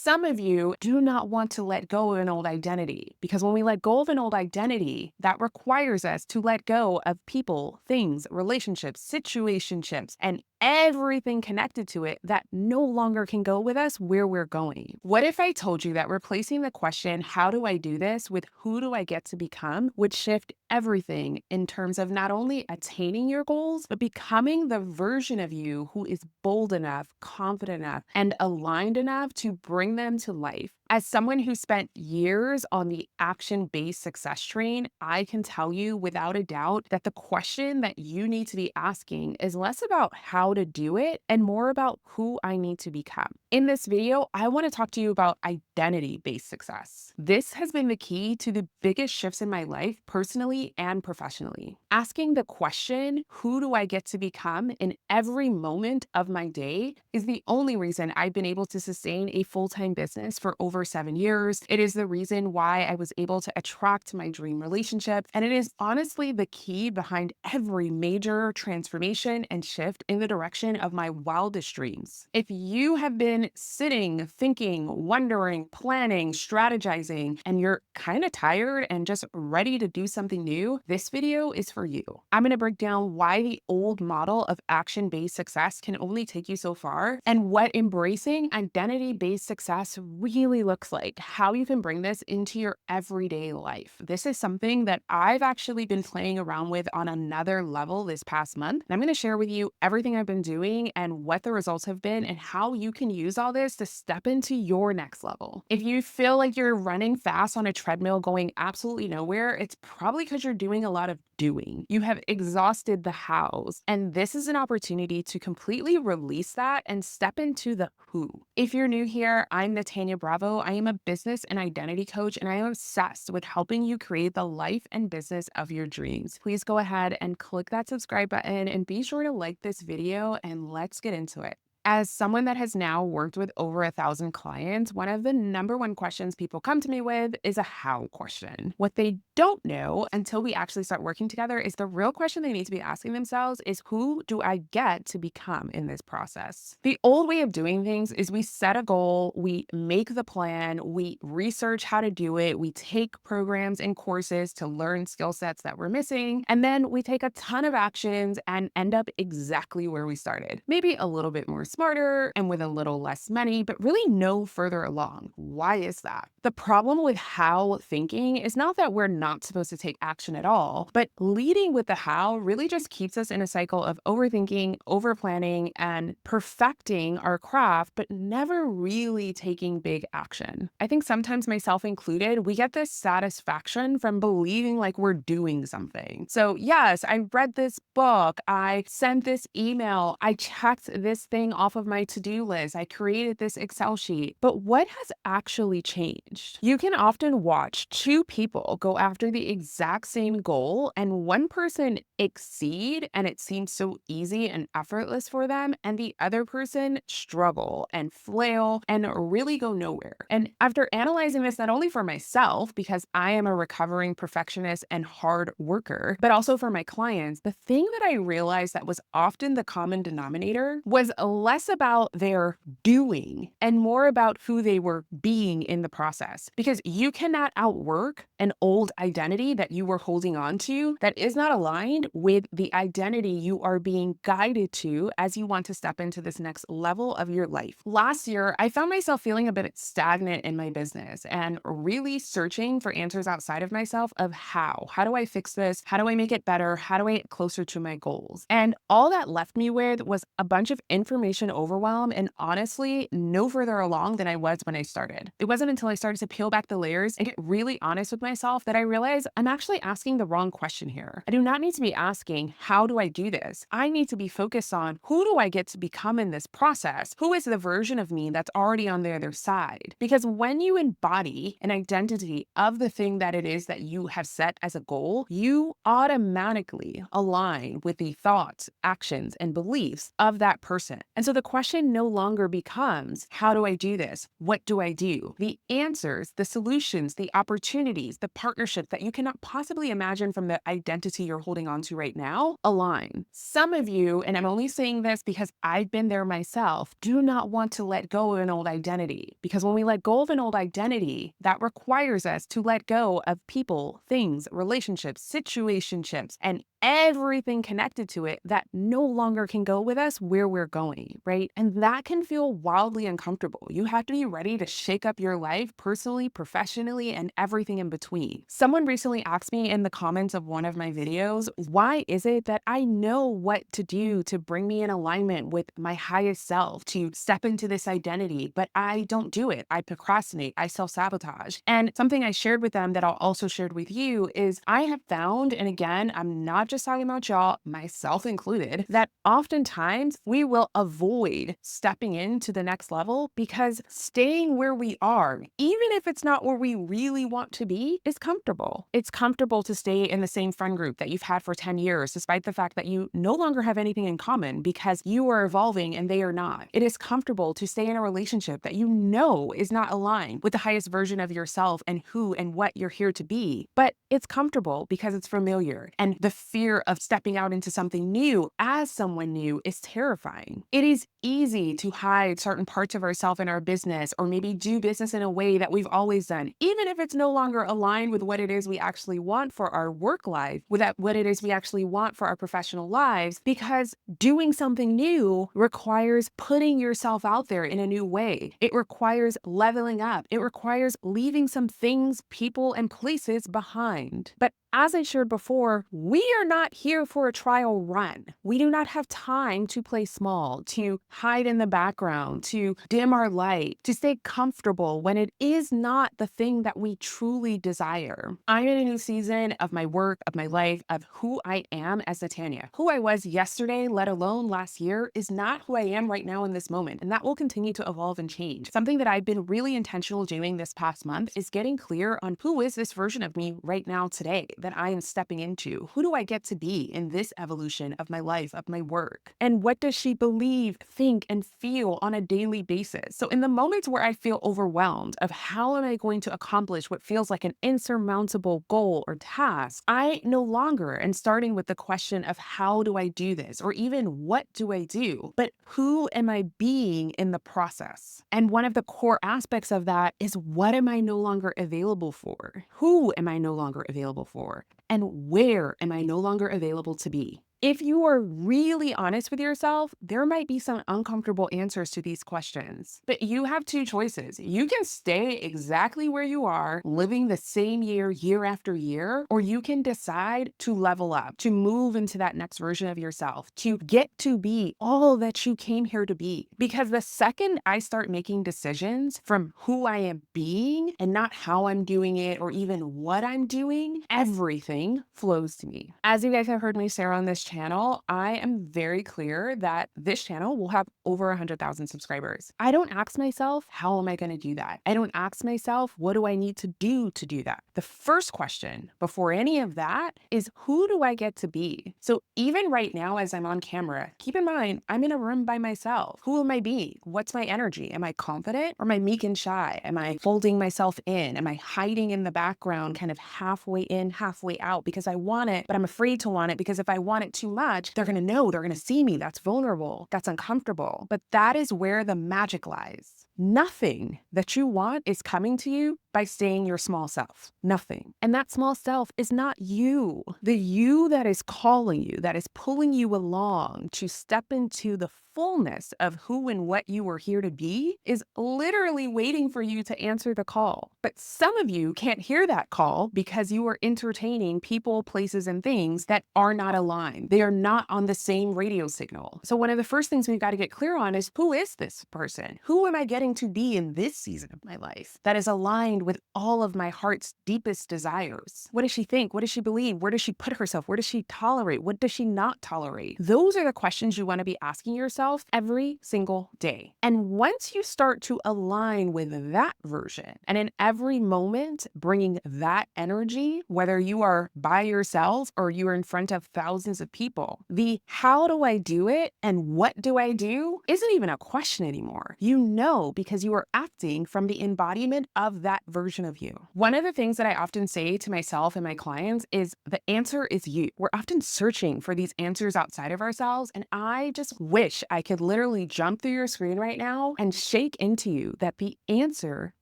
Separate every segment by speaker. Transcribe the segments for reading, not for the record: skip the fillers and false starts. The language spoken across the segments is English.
Speaker 1: Some of you do not want to let go of an old identity because when we let go of an old identity, that requires us to let go of people, things, relationships, situationships, and everything connected to it that no longer can go with us where we're going. What if I told you that replacing the question, how do I do this, with who do I get to become, would shift everything in terms of not only attaining your goals, but becoming the version of you who is bold enough, confident enough, and aligned enough to bring them to life? As someone who spent years on the action-based success train, I can tell you without a doubt that the question that you need to be asking is less about how to do it and more about who I need to become. In this video, I want to talk to you about identity-based success. This has been the key to the biggest shifts in my life, personally and professionally. Asking the question, who do I get to become, in every moment of my day is the only reason I've been able to sustain a full-time business for over 7 years. It is the reason why I was able to attract my dream relationship. And it is honestly the key behind every major transformation and shift in the direction of my wildest dreams. If you have been sitting, thinking, wondering, planning, strategizing, and you're kind of tired and just ready to do something new, this video is for you. I'm going to break down why the old model of action-based success can only take you so far and what embracing identity-based success really looks like, how you can bring this into your everyday life. This is something that I've actually been playing around with on another level this past month. And I'm going to share with you everything I've been doing and what the results have been and how you can use all this to step into your next level. If you feel like you're running fast on a treadmill going absolutely nowhere, it's probably because you're doing a lot of doing. You have exhausted the hows, and this is an opportunity to completely release that and step into the who. If you're new here, I'm Natanya Bravo. I am a business and identity coach, and I am obsessed with helping you create the life and business of your dreams. Please go ahead and click that subscribe button and be sure to like this video, and let's get into it. As someone that has now worked with over 1,000 clients, one of the number one questions people come to me with is a how question. What they don't know until we actually start working together is the real question they need to be asking themselves is, who do I get to become in this process? The old way of doing things is we set a goal, we make the plan, we research how to do it, we take programs and courses to learn skill sets that we're missing, and then we take a ton of actions and end up exactly where we started. Maybe a little bit more smarter and with a little less money, but really no further along. Why is that? The problem with how thinking is not that we're not supposed to take action at all, but leading with the how really just keeps us in a cycle of overthinking, overplanning, and perfecting our craft, but never really taking big action. I think sometimes, myself included, we get this satisfaction from believing like we're doing something. So yes, I read this book, I sent this email, I checked this thing off of my to-do list, I created this Excel sheet, but what has actually changed? You can often watch two people go after the exact same goal and one person exceed and it seems so easy and effortless for them, and the other person struggle and flail and really go nowhere. And after analyzing this not only for myself, because I am a recovering perfectionist and hard worker, but also for my clients, the thing that I realized that was often the common denominator was less about their doing and more about who they were being in the process. Because you cannot outwork an old identity that you were holding on to that is not aligned with the identity you are being guided to as you want to step into this next level of your life. Last year, I found myself feeling a bit stagnant in my business and really searching for answers outside of myself of how. How do I fix this? How do I make it better? How do I get closer to my goals? And all that left me with was a bunch of information overwhelm and honestly, no further along than I was when I started. It wasn't until I started to peel back the layers and get really honest with myself that I realized I'm actually asking the wrong question here. I do not need to be asking, how do I do this? I need to be focused on, who do I get to become in this process? Who is the version of me that's already on the other side? Because when you embody an identity of the thing that it is that you have set as a goal, you automatically align with the thoughts, actions, and beliefs of that person. And so so the question no longer becomes, how do I do this? What do I do? The answers, the solutions, the opportunities, the partnerships that you cannot possibly imagine from the identity you're holding on to right now align. Some of you, and I'm only saying this because I've been there myself, do not want to let go of an old identity. Because when we let go of an old identity, that requires us to let go of people, things, relationships, situationships, and everything connected to it that no longer can go with us where we're going, right? And that can feel wildly uncomfortable. You have to be ready to shake up your life personally, professionally, and everything in between. Someone recently asked me in the comments of one of my videos, why is it that I know what to do to bring me in alignment with my highest self, to step into this identity, but I don't do it. I procrastinate, I self-sabotage. And something I shared with them that I'll also share with you is I have found, and again, I'm not just talking about y'all, myself included, that oftentimes we will avoid stepping into the next level because staying where we are, even if it's not where we really want to be, is comfortable. It's comfortable to stay in the same friend group that you've had for 10 years, despite the fact that you no longer have anything in common because you are evolving and they are not. It is comfortable to stay in a relationship that you know is not aligned with the highest version of yourself and who and what you're here to be, but it's comfortable because it's familiar. And the fear of stepping out into something new as someone new is terrifying. It is easy to hide certain parts of ourselves in our business or maybe do business in a way that we've always done, even if it's no longer aligned with what it is we actually want for our work life, with what it is we actually want for our professional lives, because doing something new requires putting yourself out there in a new way. It requires leveling up. It requires leaving some things, people, and places behind. But as I shared before, we are not here for a trial run. We do not have time to play small, to hide in the background, to dim our light, to stay comfortable when it is not the thing that we truly desire. I'm in a new season of my work, of my life, of who I am as Natanya. Who I was yesterday, let alone last year, is not who I am right now in this moment, and that will continue to evolve and change. Something that I've been really intentional doing this past month is getting clear on who is this version of me right now today that I am stepping into. Who do I get to be in this evolution of my life, of my work? And what does she believe, think, and feel on a daily basis? So in the moments where I feel overwhelmed of how am I going to accomplish what feels like an insurmountable goal or task, I no longer am starting with the question of how do I do this, or even what do I do, but who am I being in the process? And one of the core aspects of that is, what am I no longer available for? Who am I no longer available for? And where am I no longer available to be? If you are really honest with yourself, there might be some uncomfortable answers to these questions. But you have two choices. You can stay exactly where you are, living the same year after year, or you can decide to level up, to move into that next version of yourself, to get to be all that you came here to be. Because the second I start making decisions from who I am being and not how I'm doing it or even what I'm doing, everything flows to me. As you guys have heard me share on this channel, I am very clear that this channel will have over 100,000 subscribers. I don't ask myself, how am I going to do that? I don't ask myself, what do I need to do that? The first question before any of that is, who do I get to be? So even right now, as I'm on camera, keep in mind, I'm in a room by myself. Who am I being? What's my energy? Am I confident or am I meek and shy? Am I folding myself in? Am I hiding in the background, kind of halfway in, halfway out because I want it, but I'm afraid to want it because if I want it too much, they're going to know, they're going to see me. That's vulnerable. That's uncomfortable. But that is where the magic lies. Nothing that you want is coming to you by staying your small self. Nothing. And that small self is not you. The you that is calling you, that is pulling you along to step into the fullness of who and what you were here to be, is literally waiting for you to answer the call. But some of you can't hear that call because you are entertaining people, places, and things that are not aligned. They are not on the same radio signal. So one of the first things we've got to get clear on is, who is this person? Who am I getting to be in this season of my life that is aligned with all of my heart's deepest desires? What does she think? What does she believe? Where does she put herself? Where does she tolerate? What does she not tolerate? Those are the questions you want to be asking yourself yourself every single day. And once you start to align with that version, and in every moment bringing that energy, whether you are by yourself or you are in front of thousands of people, the how do I do it and what do I do isn't even a question anymore. You know, because you are acting from the embodiment of that version of you. One of the things that I often say to myself and my clients is the answer is you. We're often searching for these answers outside of ourselves, and I just wish I could literally jump through your screen right now and shake into you that the answer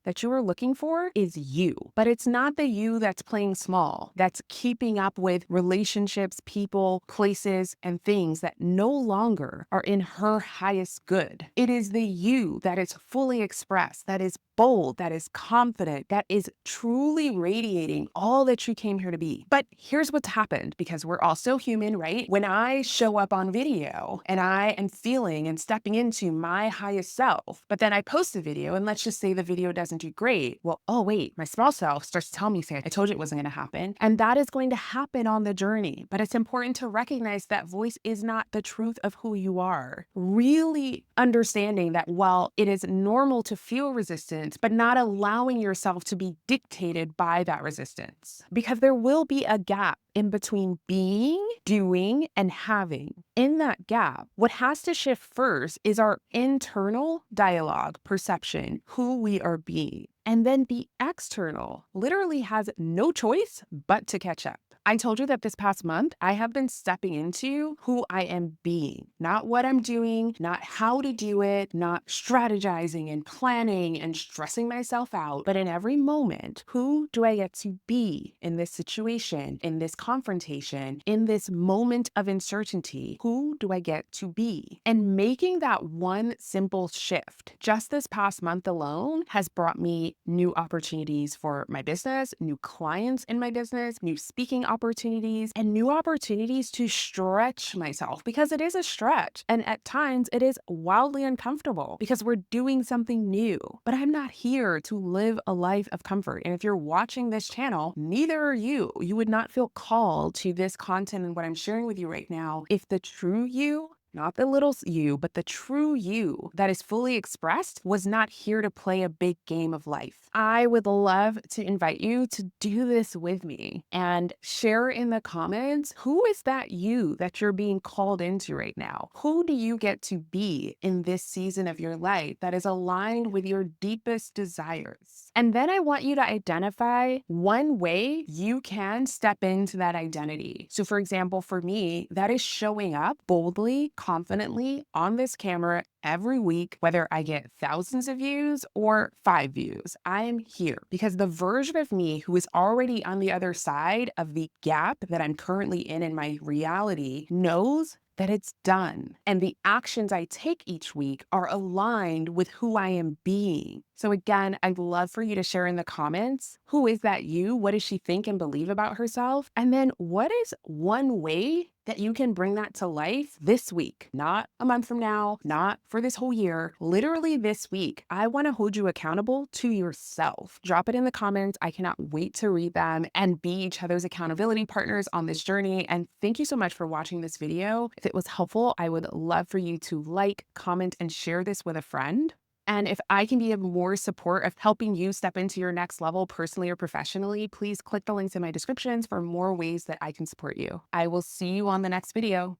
Speaker 1: that you are looking for is you. But it's not the you that's playing small, that's keeping up with relationships, people, places, and things that no longer are in her highest good. It is the you that is fully expressed, that is bold, that is confident, that is truly radiating all that you came here to be. But here's what's happened, because we're all so human, right? When I show up on video and I am feeling and stepping into my highest self, but then I post a video and let's just say the video doesn't do great. Well, oh wait, my small self starts to tell me, say, I told you it wasn't going to happen. And that is going to happen on the journey. But it's important to recognize that voice is not the truth of who you are. Really understanding that while it is normal to feel resistance, but not allowing yourself to be dictated by that resistance. Because there will be a gap in between being, doing, and having. In that gap, what has to shift first is our internal dialogue, perception, who we are being. And then the external literally has no choice but to catch up. I told you that this past month, I have been stepping into who I am being, not what I'm doing, not how to do it, not strategizing and planning and stressing myself out, but in every moment, who do I get to be in this situation, in this confrontation, in this moment of uncertainty? Who do I get to be? And making that one simple shift just this past month alone has brought me new opportunities for my business, new clients in my business, new speaking opportunities, and new opportunities to stretch myself, because it is a stretch. And at times it is wildly uncomfortable because we're doing something new. But I'm not here to live a life of comfort. And if you're watching this channel, neither are you. You would not feel called to this content and what I'm sharing with you right now if the true you, not the little you, but the true you that is fully expressed, was not here to play a big game of life. I would love to invite you to do this with me and share in the comments, who is that you that you're being called into right now? Who do you get to be in this season of your life that is aligned with your deepest desires? And then I want you to identify one way you can step into that identity. So for example, for me, that is showing up boldly, confidently on this camera every week, whether I get thousands of views or 5 views. I am here because the version of me who is already on the other side of the gap that I'm currently in my reality knows that it's done. And the actions I take each week are aligned with who I am being. So again, I'd love for you to share in the comments, who is that you? What does she think and believe about herself? And then what is one way that you can bring that to life this week? Not a month from now, not for this whole year, literally this week. I want to hold you accountable to yourself. Drop it in the comments. I cannot wait to read them and be each other's accountability partners on this journey. And thank you so much for watching this video. If it was helpful, I would love for you to like, comment, and share this with a friend. And if I can be of more support of helping you step into your next level personally or professionally, please click the links in my descriptions for more ways that I can support you. I will see you on the next video.